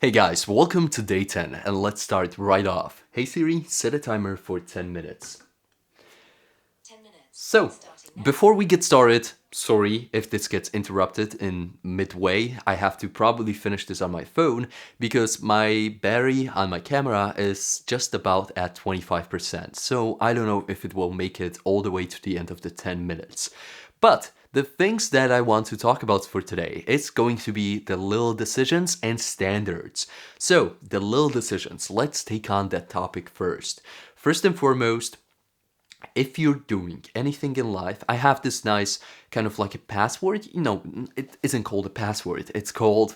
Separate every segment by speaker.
Speaker 1: Hey guys, welcome to day 10 and let's start right off. Hey Siri, set a timer for 10 minutes.
Speaker 2: 10 minutes.
Speaker 1: So,
Speaker 2: Starting now.
Speaker 1: before we get started, sorry if this gets interrupted in midway. I have to probably finish this on my phone because my battery on my camera is just about at 25%. So, I don't know if it will make it all the way to the end of the 10 minutes. But the things that I want to talk about for today is going to be the little decisions and standards. So, the little decisions, let's take on that topic first. First and foremost, if you're doing anything in life, I have this nice kind of like a password. It isn't called a password, it's called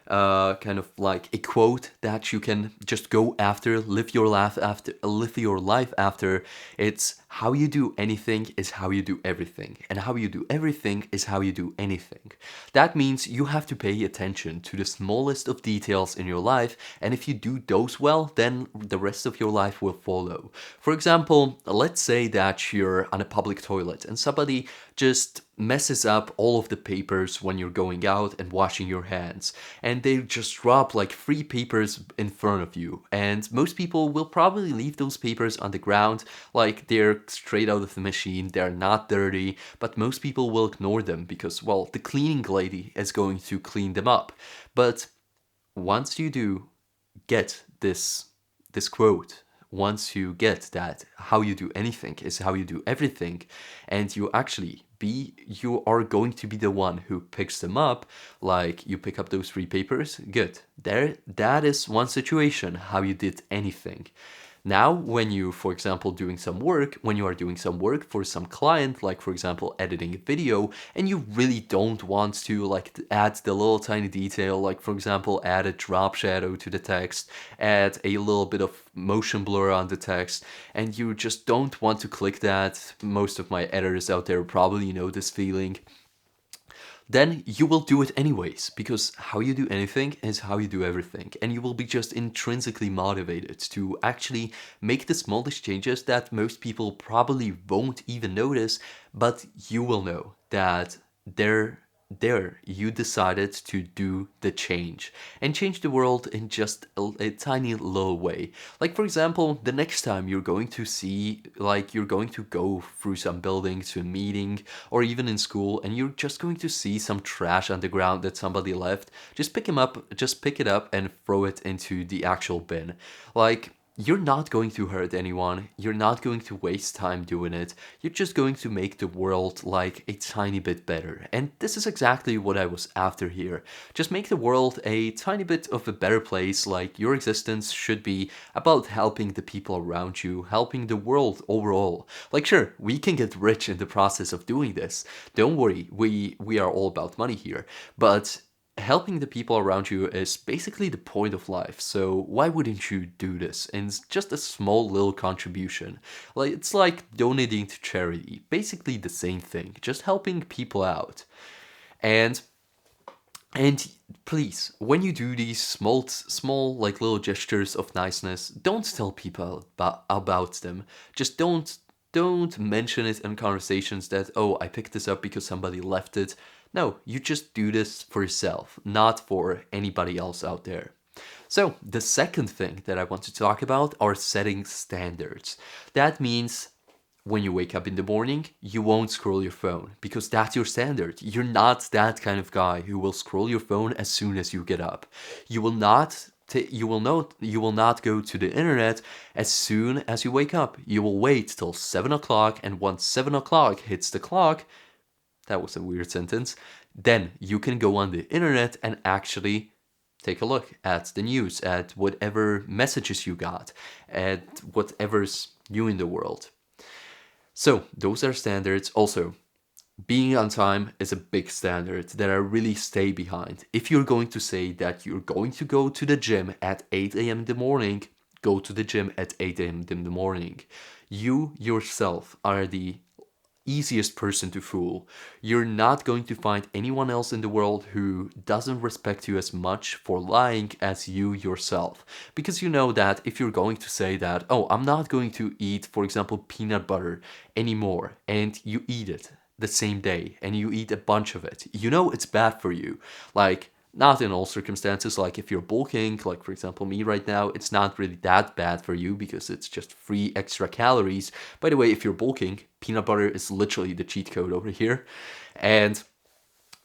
Speaker 1: kind of like a quote that you can just go after, live your life after. It's how you do anything is how you do everything, and how you do everything is how you do anything. That means you have to pay attention to the smallest of details in your life, and if you do those well, then the rest of your life will follow. For example, let's say that you're on a public toilet and somebody just messes up all of the papers when you're going out and washing your hands, and they just drop like three papers in front of you, and most people will probably leave those papers on the ground like they're straight out of the machine, they're not dirty, but most people will ignore them because, well, the cleaning lady is going to clean them up. But once you do get this quote, once you get that how you do anything is how you do everything, and you are going to be the one who picks them up, like you pick up those three papers, good. That is one situation how you did anything. Now, when you, for example, when you are doing some work for some client, like for example, editing a video, and you really don't want to like add the little tiny detail, like for example, add a drop shadow to the text, add a little bit of motion blur on the text, and you just don't want to click that. Most of my editors out there probably know this feeling. Then you will do it anyways, because how you do anything is how you do everything, and you will be just intrinsically motivated to actually make the smallest changes that most people probably won't even notice, but you will know that they're there you decided to do the change and change the world in just a tiny little way. Like for example, the next time you're going to go through some building to a meeting or even in school, and you're just going to see some trash on the ground that somebody left, just pick it up and throw it into the actual bin. Like, you're not going to hurt anyone. You're not going to waste time doing it. You're just going to make the world like a tiny bit better. And this is exactly what I was after here. Just make the world a tiny bit of a better place. Like, your existence should be about helping the people around you, helping the world overall. Like, sure, we can get rich in the process of doing this. Don't worry, we are all about money here. But helping the people around you is basically the point of life. So why wouldn't you do this? And it's just a small little contribution. Like, it's like donating to charity. Basically the same thing, just helping people out. And and please, when you do these small like little gestures of niceness, don't tell people about them. Just don't mention it in conversations that, oh, I picked this up because somebody left it. No, you just do this for yourself, not for anybody else out there. So, the second thing that I want to talk about are setting standards. That means when you wake up in the morning, you won't scroll your phone because that's your standard. You're not that kind of guy who will scroll your phone as soon as you get up. You will not you will not go to the internet as soon as you wake up. You will wait till 7 o'clock, and once 7 o'clock hits the clock, that was a weird sentence, then you can go on the internet and actually take a look at the news, at whatever messages you got, at whatever's new in the world. So, those are standards. Also, being on time is a big standard that I really stay behind. If you're going to say that you're going to go to the gym at 8 a.m. in the morning, go to the gym at 8 a.m. in the morning. You yourself are the easiest person to fool. You're not going to find anyone else in the world who doesn't respect you as much for lying as you yourself. Because you know that if you're going to say that, oh, I'm not going to eat, for example, peanut butter anymore, and you eat it the same day and you eat a bunch of it, you know it's bad for you. Like, Not in all circumstances. Like if you're bulking, like for example me right now, it's not really that bad for you because it's just free extra calories. By the way, if you're bulking, peanut butter is literally the cheat code over here. And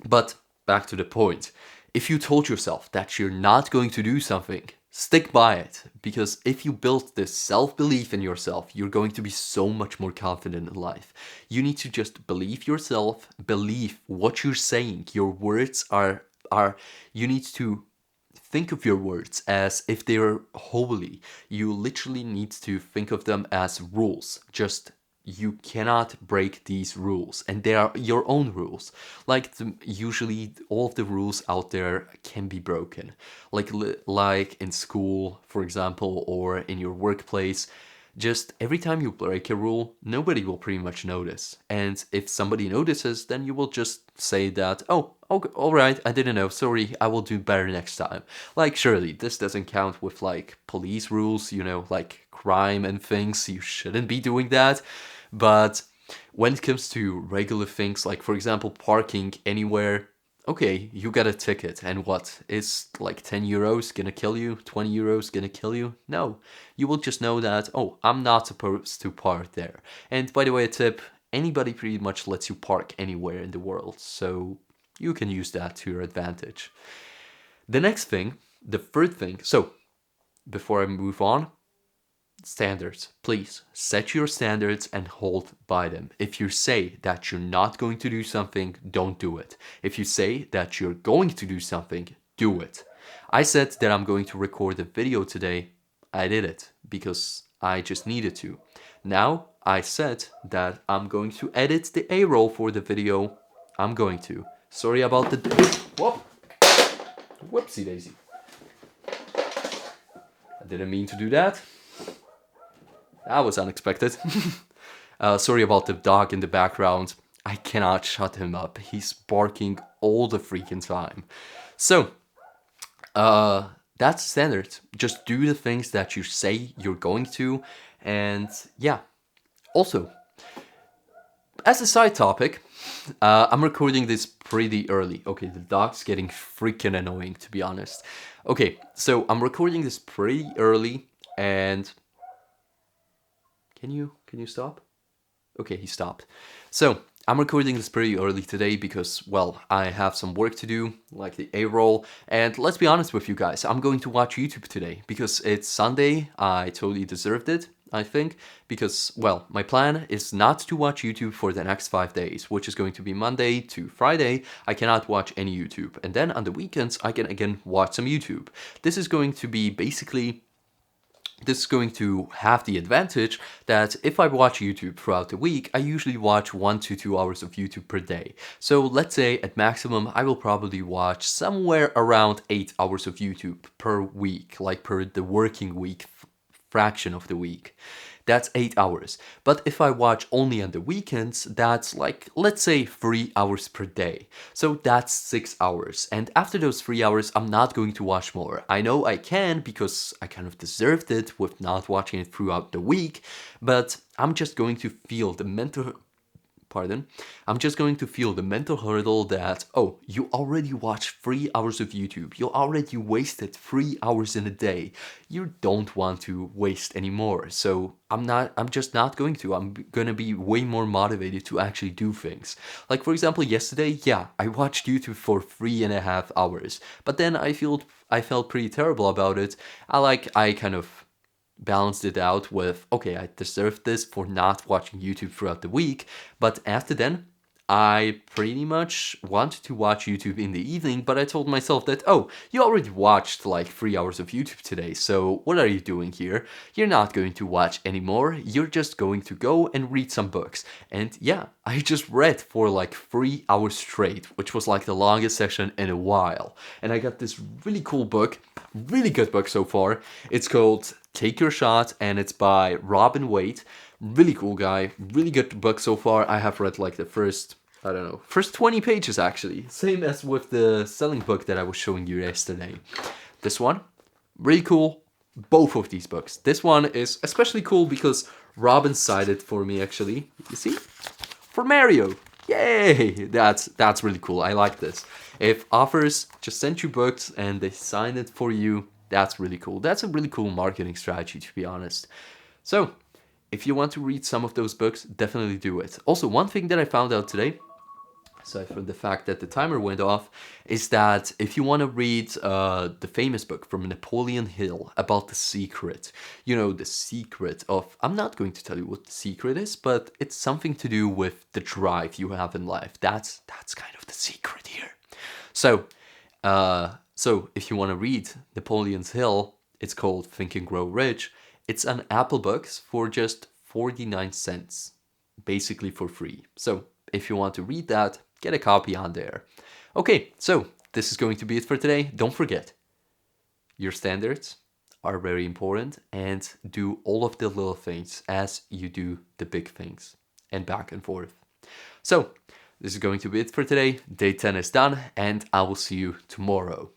Speaker 1: but back to the point. If you told yourself that you're not going to do something, stick by it. Because if you build this self-belief in yourself, you're going to be so much more confident in life. You need to just believe yourself, believe what you're saying. Your words are you need to think of your words as if they're holy. You literally need to think of them as rules. Just you cannot break these rules, and they are your own rules. Like usually all of the rules out there can be broken, like in school, for example, or in your workplace. Just every time you break a rule, nobody will pretty much notice. And if somebody notices, then you will just say that, oh, okay, all right, I didn't know, sorry, I will do better next time. Like, surely this doesn't count with like police rules, like crime and things. You shouldn't be doing that. But when it comes to regular things, like for example, parking anywhere, okay, you got a ticket, and what is like 10 euros gonna kill you? 20 euros gonna kill you? No, you will just know that, oh, I'm not supposed to park there. And by the way, a tip, anybody pretty much lets you park anywhere in the world, so you can use that to your advantage. The next thing, the third thing, so before I move on, standards. Please set your standards and hold by them. If you say that you're not going to do something, don't do it. If you say that you're going to do something, do it. I said that I'm going to record a video today. I did it because I just needed to. Now I said that I'm going to edit the A-roll for the video. I'm going to. Sorry about the... Whoop! Whoopsie daisy. I didn't mean to do that. That was unexpected. Sorry about the dog in the background. I cannot shut him up. He's barking all the freaking time. So, that's standard. Just do the things that you say you're going to. And yeah. Also, as a side topic, I'm recording this pretty early. Okay, the dog's getting freaking annoying, to be honest. Okay, so I'm recording this pretty early, and... Can you stop? Okay, he stopped. So, I'm recording this pretty early today because, well, I have some work to do, like the A-roll, and let's be honest with you guys, I'm going to watch YouTube today because it's Sunday. I totally deserved it, I think, because, well, my plan is not to watch YouTube for the next 5 days, which is going to be Monday to Friday. I cannot watch any YouTube, and then on the weekends I can again watch some YouTube. This is going to have the advantage that if I watch YouTube throughout the week, I usually watch 1 to 2 hours of YouTube per day. So let's say at maximum, I will probably watch somewhere around 8 hours of YouTube per week, like per the working week fraction of the week. That's 8 hours. But if I watch only on the weekends, that's like, let's say 3 hours per day. So that's 6 hours. And after those 3 hours, I'm not going to watch more. I know I can because I kind of deserved it with not watching it throughout the week, but I'm just going to feel the mental hurdle that, oh, you already watched 3 hours of YouTube. You already wasted 3 hours in a day. You don't want to waste any more. So I'm just not going to. I'm gonna be way more motivated to actually do things. Like for example, yesterday, yeah, I watched YouTube for 3.5 hours. But then I felt pretty terrible about it. I kind of balanced it out with, okay, I deserve this for not watching YouTube throughout the week, but after then, I pretty much wanted to watch YouTube in the evening, but I told myself that, oh, you already watched like 3 hours of YouTube today, so what are you doing here? You're not going to watch anymore, you're just going to go and read some books. And yeah, I just read for like 3 hours straight, which was like the longest session in a while. And I got this really cool book, really good book so far. It's called Take Your Shot, and it's by Robin Waite. Really cool guy, really good book so far. I have read like the first 20 pages actually. Same as with the selling book that I was showing you yesterday. This one, really cool. Both of these books. This one is especially cool because Robin cited for me actually. You see? For Mario. Yay! That's really cool. I like this. If authors just sent you books and they sign it for you, that's really cool. That's a really cool marketing strategy, to be honest. So, if you want to read some of those books, definitely do it. Also, one thing that I found out today, aside from the fact that the timer went off, is that if you want to read the famous book from Napoleon Hill about the secret, the secret of, I'm not going to tell you what the secret is, but it's something to do with the drive you have in life. That's kind of the secret here. So if you want to read Napoleon's Hill, it's called Think and Grow Rich. It's on Apple Books for just 49 cents, basically for free. So if you want to read that, get a copy on there. Okay, so this is going to be it for today. Don't forget, your standards are very important, and do all of the little things as you do the big things, and back and forth. So this is going to be it for today. Day 10 is done, and I will see you tomorrow.